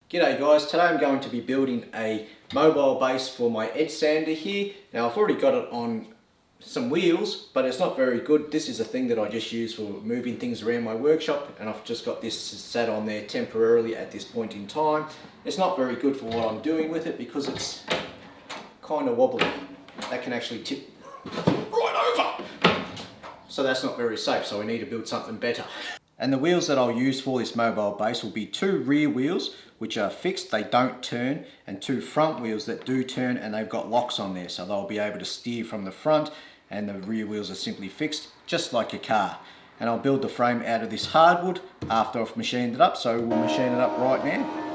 G'day guys, today I'm going to be building a mobile base for my edge sander here. Now I've already got it on some wheels, but it's not very good. This is a thing that I just use for moving things around my workshop, and I've just got this sat on there temporarily at this point in time. It's not very good for what I'm doing with it because it's kind of wobbly. That can actually tip right over. So that's not very safe, so we need to build something better. And the wheels that I'll use for this mobile base will be two rear wheels, which are fixed, they don't turn, and two front wheels that do turn, and they've got locks on there, so they'll be able to steer from the front, and the rear wheels are simply fixed, just like a car. And I'll build the frame out of this hardwood after I've machined it up, so we'll machine it up right now.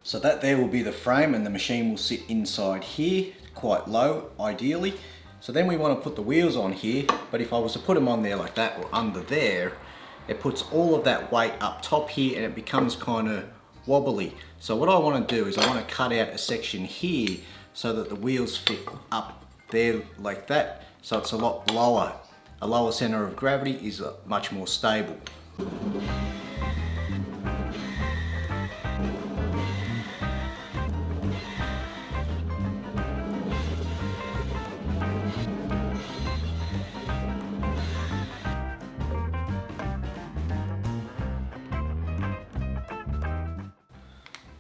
So that there will be the frame, and the machine will sit inside here, quite low ideally. So then we want to put the wheels on here, but if I was to put them on there like that or under there, it puts all of that weight up top here and it becomes kind of wobbly. So what I want to do is I want to cut out a section here so that the wheels fit up there like that, so it's a lot lower. A lower center of gravity is much more stable.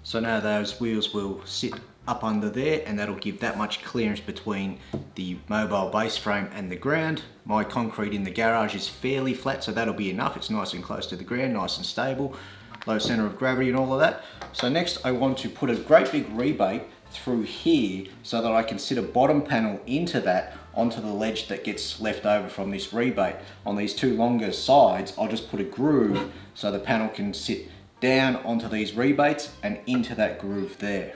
So now those wheels will sit up under there, and that'll give that much clearance between the mobile base frame and the ground. My concrete in the garage is fairly flat, so that'll be enough. It's nice and close to the ground, nice and stable, low center of gravity and all of that. So next I want to put a great big rebate through here so that I can sit a bottom panel into that onto the ledge that gets left over from this rebate. On these two longer sides, I'll just put a groove so the panel can sit down onto these rebates and into that groove there.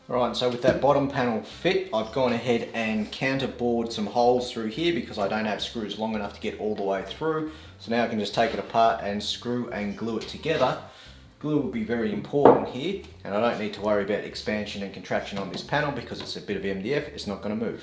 Alright, so with that bottom panel fit, I've gone ahead and counterbored some holes through here because I don't have screws long enough to get all the way through. So now I can just take it apart and screw and glue it together. Glue will be very important here, and I don't need to worry about expansion and contraction on this panel because it's a bit of MDF, it's not going to move.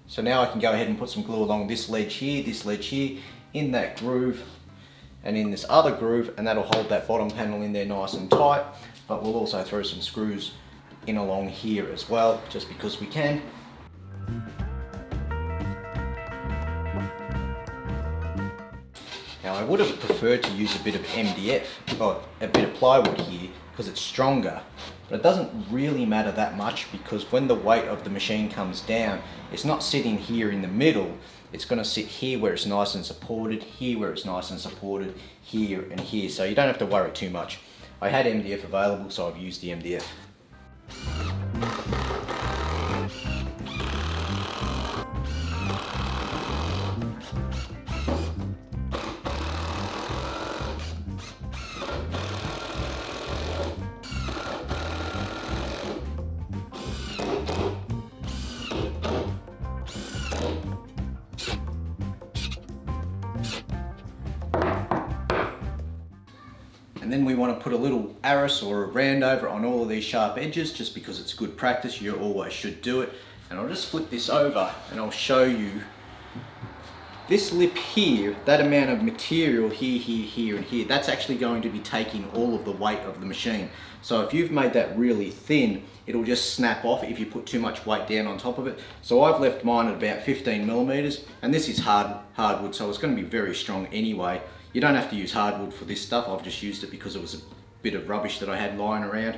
So now I can go ahead and put some glue along this ledge here, in that groove, and in this other groove, and that'll hold that bottom panel in there nice and tight. But we'll also throw some screws in along here as well, just because we can. Now I would have preferred to use a bit of MDF, or a bit of plywood here, because it's stronger. But it doesn't really matter that much, because when the weight of the machine comes down, it's not sitting here in the middle. It's going to sit here where it's nice and supported, here where it's nice and supported, here and here. So you don't have to worry too much. I had MDF available, so I've used the MDF. And then we want to put a little arris or a round over on all of these sharp edges, just because it's good practice. You always should do it. And I'll just flip this over and I'll show you this lip here, that amount of material here, here, here and here, that's actually going to be taking all of the weight of the machine. So if you've made that really thin, it'll just snap off if you put too much weight down on top of it. So I've left mine at about 15 millimeters, and this is hardwood, so it's going to be very strong anyway. You don't have to use hardwood for this stuff. I've just used it because it was a bit of rubbish that I had lying around.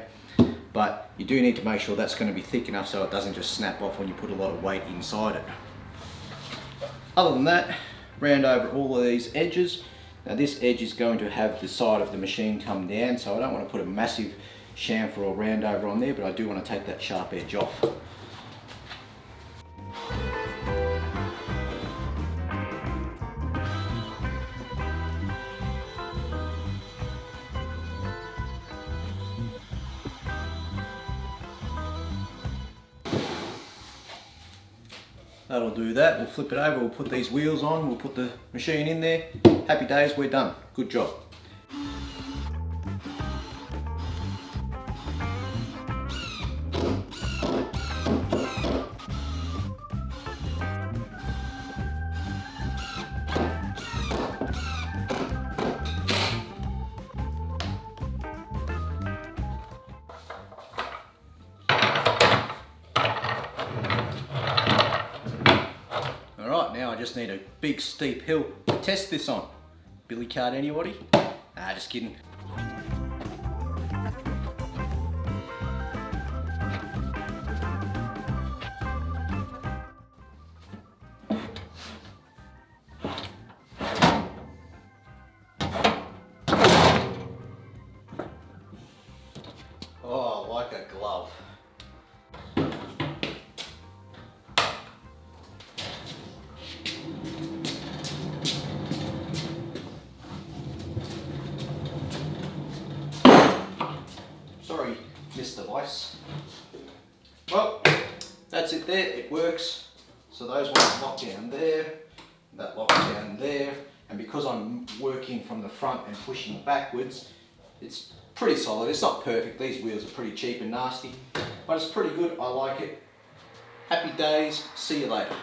But you do need to make sure that's going to be thick enough so it doesn't just snap off when you put a lot of weight inside it. Other than that, round over all of these edges. Now this edge is going to have the side of the machine come down, so I don't want to put a massive chamfer or round over on there, but I do want to take that sharp edge off. That'll do that. We'll flip it over, we'll put these wheels on, we'll put the machine in there. Happy days, we're done. Good job. Now I just need a big steep hill to test this on. Billy card anybody? Nah, just kidding. Oh, like a glove. Sorry, missed device. Well, that's it there, it works. So those ones lock down there, that locks down there, and because I'm working from the front and pushing backwards, it's pretty solid. It's not perfect, these wheels are pretty cheap and nasty, but it's pretty good, I like it. Happy days, see you later.